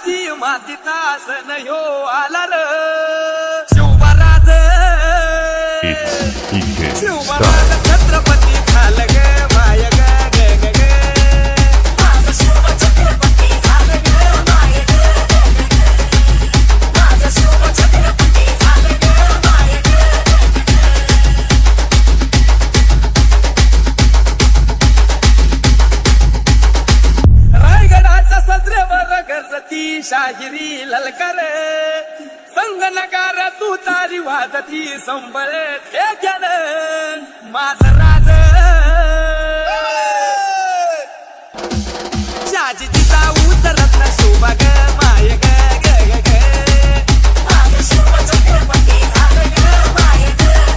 छत्रपती मातीचा सण ह्यो आला र शिवराज शिवराज छत्रपती झालं ग माय ग ग ग ग माझं शिव छत्रपती झालं ग माय ग ग ग ग. माझं शिव छत्रपती झालं ग माय ग ग ग ग. रायगडाच्या सत्रेवर गरजती शाहिरी ललकार संगनकार तू तारी वाजती संबळ ठेक्यान माझं राज शाजीचा उतरत न शोभा ग माय ग ग ग ग माझं शिव छत्रपती झालं ग माय ग ग ग ग.